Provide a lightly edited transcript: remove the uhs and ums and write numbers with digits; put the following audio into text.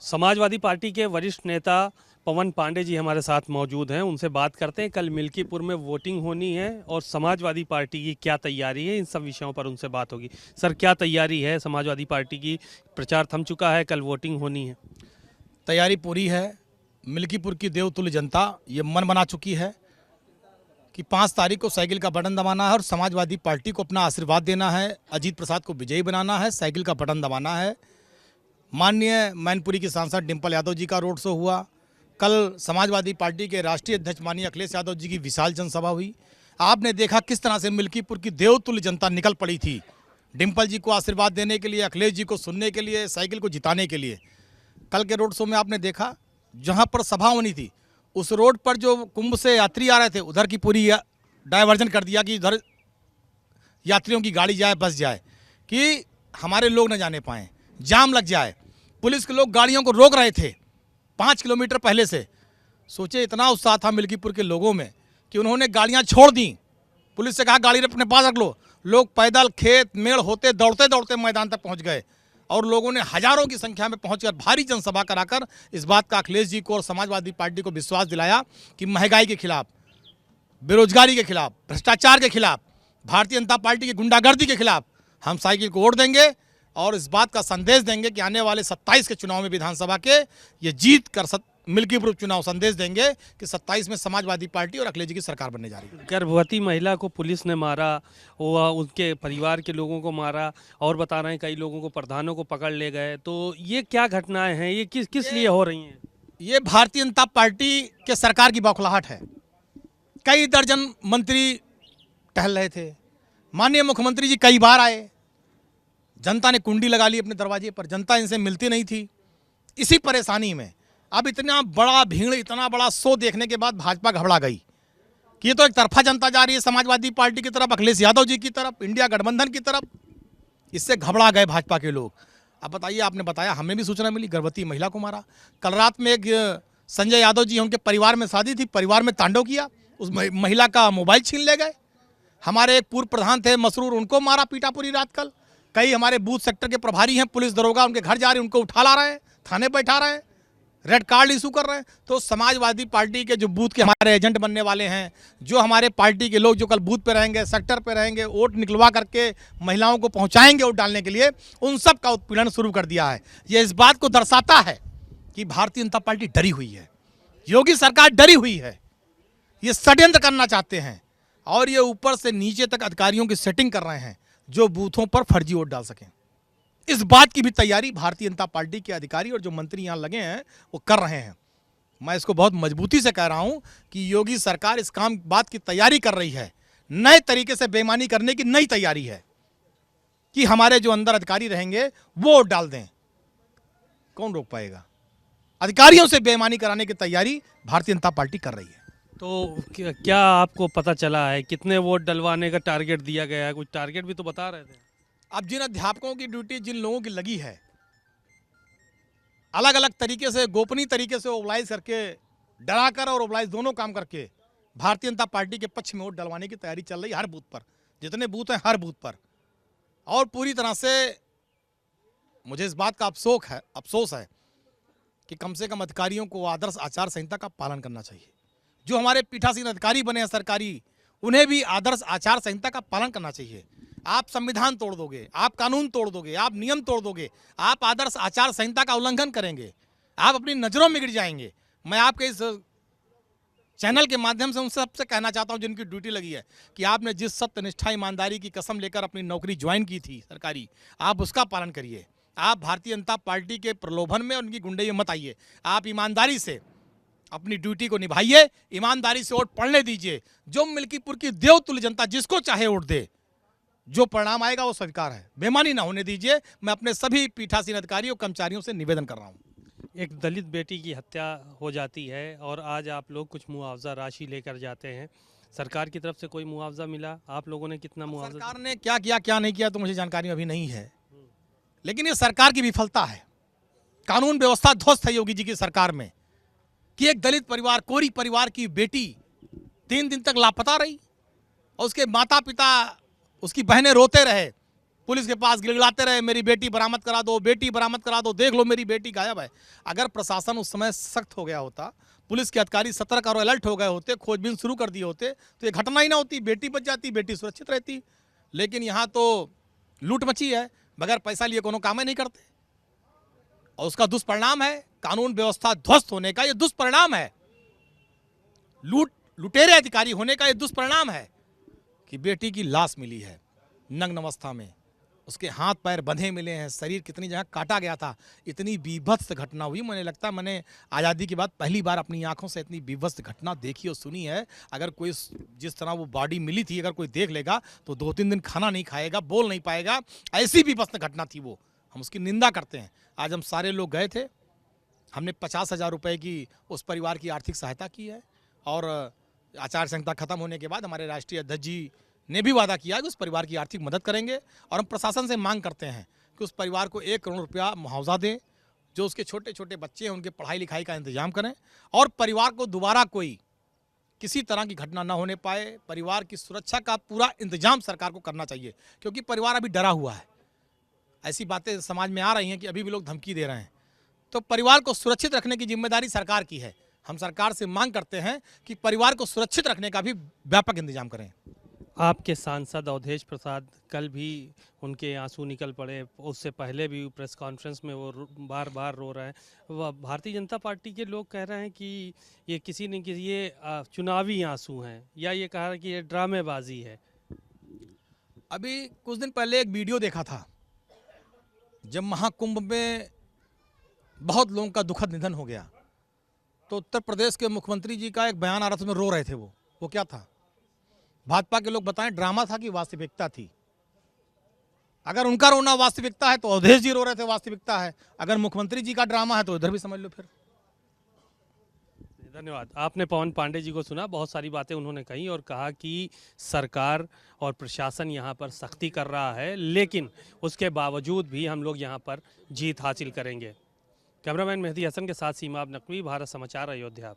Samajwadi party के वरिष्ठ नेता पवन पांडे जी हमारे साथ मौजूद हैं। उनसे बात करते हैं। कल मिल्कीपुर में वोटिंग होनी है और समाजवादी पार्टी की क्या तैयारी है, इन सब विषयों पर उनसे बात होगी। सर, क्या तैयारी है समाजवादी पार्टी की? प्रचार थम चुका है, कल वोटिंग होनी है। तैयारी पूरी है। मिल्कीपुर की देवतुल्य जनता ये मन बना चुकी है कि 5 तारीख को साइकिल का बटन दबाना है और समाजवादी पार्टी को अपना आशीर्वाद देना है, अजीत प्रसाद को विजयी बनाना है, साइकिल का बटन दबाना है। माननीय मैनपुरी की सांसद डिम्पल यादव जी का रोड शो हुआ। कल समाजवादी पार्टी के राष्ट्रीय अध्यक्ष माननीय अखिलेश यादव जी की विशाल जनसभा हुई। आपने देखा किस तरह से मिल्कीपुर की देवतुल्य जनता निकल पड़ी थी डिम्पल जी को आशीर्वाद देने के लिए, अखिलेश जी को सुनने के लिए, साइकिल को जिताने के लिए। कल के रोड शो में आपने देखा जहां पर सभा होनी थी उस रोड पर जो कुंभ से यात्री आ रहे थे उधर की पूरी डायवर्जन कर दिया कि इधर यात्रियों की गाड़ी जाए, बस जाए, कि हमारे लोग न जाने पाएँ, जाम लग जाए। पुलिस के लोग गाड़ियों को रोक रहे थे 5 किलोमीटर पहले से। सोचे इतना उत्साह था मिल्कीपुर के लोगों में कि उन्होंने गाड़ियां छोड़ दी। पुलिस से कहा गाड़ी अपने पास रख लो। लोग पैदल खेत मेड़ होते दौड़ते दौड़ते मैदान तक पहुंच गए और लोगों ने हजारों की संख्या में पहुंचकर भारी जनसभा कराकर इस बात का अखिलेश जी को और समाजवादी पार्टी को विश्वास दिलाया कि महंगाई के खिलाफ, बेरोजगारी के खिलाफ, भ्रष्टाचार के खिलाफ, भारतीय जनता पार्टी की गुंडागर्दी के खिलाफ हम साइकिल को वोट देंगे और इस बात का संदेश देंगे कि आने वाले 27 के चुनाव में विधानसभा के ये जीत कर मिल्कीपुर चुनाव संदेश देंगे कि 27 में समाजवादी पार्टी और अखिलेश जी की सरकार बनने जा रही है। गर्भवती महिला को पुलिस ने मारा, वो उनके परिवार के लोगों को मारा और बता रहे हैं कई लोगों को, प्रधानों को पकड़ ले गए। तो ये क्या घटनाएं हैं, ये किस लिए हो रही हैं? ये भारतीय जनता पार्टी के सरकार की बौखलाहट है। कई दर्जन मंत्री टहल रहे थे, माननीय मुख्यमंत्री जी कई बार आए, जनता ने कुंडी लगा ली अपने दरवाजे पर, जनता इनसे मिलती नहीं थी। इसी परेशानी में अब इतना बड़ा भीड़, इतना बड़ा शो देखने के बाद भाजपा घबरा गई कि ये तो एक तरफा जनता जा रही है समाजवादी पार्टी की तरफ, अखिलेश यादव जी की तरफ, इंडिया गठबंधन की तरफ। इससे घबरा गए भाजपा के लोग। अब बताइए, आपने बताया, हमें भी सूचना मिली गर्भवती महिला को मारा। कल रात में एक संजय यादव जी, उनके परिवार में शादी थी, परिवार में तांडव किया, उस महिला का मोबाइल छीन ले गए। हमारे एक पूर्व प्रधान थे मसरूर, उनको मारा पीटा पूरी रात कल। कई हमारे बूथ सेक्टर के प्रभारी हैं, पुलिस दरोगा उनके घर जा रहे हैं, उनको उठा ला रहे हैं, थाने बैठा रहे हैं, रेड कार्ड इशू कर रहे हैं। तो समाजवादी पार्टी के जो बूथ के हमारे एजेंट बनने वाले हैं, जो हमारे पार्टी के लोग जो कल बूथ पे रहेंगे, सेक्टर पे रहेंगे, वोट निकलवा करके महिलाओं को पहुंचाएंगे वोट डालने के लिए, उन सब का उत्पीड़न शुरू कर दिया है। ये इस बात को दर्शाता है कि भारतीय जनता पार्टी डरी हुई है, योगी सरकार डरी हुई है। ये षड्यंत्र करना चाहते हैं और ये ऊपर से नीचे तक अधिकारियों की सेटिंग कर रहे हैं जो बूथों पर फर्जी वोट डाल सकें। इस बात की भी तैयारी भारतीय जनता पार्टी के अधिकारी और जो मंत्री यहां लगे हैं वो कर रहे हैं। मैं इसको बहुत मजबूती से कह रहा हूं कि योगी सरकार इस बात की तैयारी कर रही है, नए तरीके से बेईमानी करने की नई तैयारी है कि हमारे जो अंदर अधिकारी रहेंगे वो वोट डाल दें। कौन रोक पाएगा? अधिकारियों से बेईमानी कराने की तैयारी भारतीय जनता पार्टी कर रही है। तो क्या आपको पता चला है कितने वोट डलवाने का टारगेट दिया गया है? कुछ टारगेट भी तो बता रहे थे। अब जिन अध्यापकों की ड्यूटी, जिन लोगों की लगी है, अलग अलग तरीके से, गोपनीय तरीके से ओबलाइज करके, डरा कर और ओबलाइज दोनों काम करके भारतीय जनता पार्टी के पक्ष में वोट डलवाने की तैयारी चल रही है। हर बूथ पर, जितने बूथ हैं हर बूथ पर। और पूरी तरह से मुझे इस बात का अफसोस है कि कम से कम अधिकारियों को आदर्श आचार संहिता का पालन करना चाहिए। जो हमारे पीठासीन अधिकारी बने हैं सरकारी, उन्हें भी आदर्श आचार संहिता का पालन करना चाहिए। आप संविधान तोड़ दोगे, आप कानून तोड़ दोगे, आप नियम तोड़ दोगे, आप आदर्श आचार संहिता का उल्लंघन करेंगे, आप अपनी नजरों में गिर जाएंगे। मैं आपके इस चैनल के माध्यम से उन सबसे कहना चाहता हूं जिनकी ड्यूटी लगी है कि आपने जिस सत्य, निष्ठा, ईमानदारी की कसम लेकर अपनी नौकरी ज्वाइन की थी सरकारी, आप उसका पालन करिए। आप भारतीय जनता पार्टी के प्रलोभन में, उनकी गुंडई में मत आइए। आप ईमानदारी से अपनी ड्यूटी को निभाइए, ईमानदारी से वोट पड़ने दीजिए। जो मिल्कीपुर की देवतुल्य जनता जिसको चाहे वोट दे, जो परिणाम आएगा वो स्वीकार है, बेईमानी ना होने दीजिए। मैं अपने सभी पीठासीन अधिकारियों, कर्मचारियों से निवेदन कर रहा हूं। एक दलित बेटी की हत्या हो जाती है और आज आप लोग कुछ मुआवजा राशि लेकर जाते हैं। सरकार की तरफ से कोई मुआवजा मिला? आप लोगों ने कितना मुआवजा? सरकार ने क्या किया, क्या नहीं किया तो मुझे जानकारी अभी नहीं है, लेकिन ये सरकार की विफलता है। कानून व्यवस्था ध्वस्त है योगी जी की सरकार में कि एक दलित परिवार, कोरी परिवार की बेटी 3 दिन तक लापता रही और उसके माता पिता, उसकी बहनें रोते रहे, पुलिस के पास गिड़गिड़ाते रहे, मेरी बेटी बरामद करा दो, बेटी बरामद करा दो, देख लो मेरी बेटी गायब है। अगर प्रशासन उस समय सख्त हो गया होता, पुलिस के अधिकारी सतर्क और अलर्ट हो गए होते, खोजबीन शुरू कर दिए होते, तो ये घटना ही ना होती, बेटी बच जाती, बेटी सुरक्षित रहती। लेकिन यहाँ तो लूट मची है, बगैर पैसा लिए कोनो काम ही नहीं करते, और उसका दुष्परिणाम है कानून व्यवस्था ध्वस्त होने का। ये दुष्परिणाम है लुटेरे अधिकारी होने का। ये दुष्परिणाम है कि बेटी की लाश मिली है नग्न अवस्था में, उसके हाथ पैर बंधे मिले हैं, शरीर कितनी जगह काटा गया था। इतनी बीभत्स घटना हुई, मुझे लगता है मैंने आज़ादी के बाद पहली बार अपनी आंखों से इतनी बीभत्स घटना देखी और सुनी है। अगर कोई जिस तरह वो बॉडी मिली थी, अगर कोई देख लेगा तो 2-3 दिन खाना नहीं खाएगा, बोल नहीं पाएगा, ऐसी बीभत्स घटना थी वो। हम उसकी निंदा करते हैं। आज हम सारे लोग गए थे, हमने 50,000 रुपये की उस परिवार की आर्थिक सहायता की है, और आचार संहिता खत्म होने के बाद हमारे राष्ट्रीय अध्यक्ष जी ने भी वादा किया कि उस परिवार की आर्थिक मदद करेंगे। और हम प्रशासन से मांग करते हैं कि उस परिवार को 1 करोड़ रुपया मुआवजा दें, जो उसके छोटे छोटे बच्चे हैं उनके पढ़ाई लिखाई का इंतजाम करें, और परिवार को दोबारा कोई किसी तरह की घटना ना होने पाए। परिवार की सुरक्षा का पूरा इंतजाम सरकार को करना चाहिए, क्योंकि परिवार अभी डरा हुआ है। ऐसी बातें समाज में आ रही हैं कि अभी भी लोग धमकी दे रहे हैं। तो परिवार को सुरक्षित रखने की जिम्मेदारी सरकार की है। हम सरकार से मांग करते हैं कि परिवार को सुरक्षित रखने का भी व्यापक इंतजाम करें। आपके सांसद अवधेश प्रसाद, कल भी उनके आंसू निकल पड़े, उससे पहले भी प्रेस कॉन्फ्रेंस में वो बार बार रो रहे हैं। वह भारतीय जनता पार्टी के लोग कह रहे हैं कि ये किसी न किसी ये चुनावी आंसू हैं, या ये कह रहे हैं कि ये ड्रामेबाजी है। अभी कुछ दिन पहले एक वीडियो देखा था, जब महाकुंभ में बहुत लोगों का दुखद निधन हो गया, तो उत्तर प्रदेश के मुख्यमंत्री जी का एक बयान आ रहा था, उसमें रो रहे थे। वो क्या था? भाजपा के लोग बताएं, ड्रामा था कि वास्तविकता थी? अगर उनका रोना वास्तविकता है तो अवधेश जी रो रहे थे वास्तविकता है, अगर मुख्यमंत्री जी का ड्रामा है तो इधर भी समझ लो फिर। धन्यवाद। आपने पवन पांडे जी को सुना, बहुत सारी बातें उन्होंने कही और कहा कि सरकार और प्रशासन यहाँ पर सख्ती कर रहा है, लेकिन उसके बावजूद भी हम लोग यहाँ पर जीत हासिल करेंगे। कैमरामैन मेहदी हसन के साथ सीमा नकवी, भारत समाचार, अयोध्या।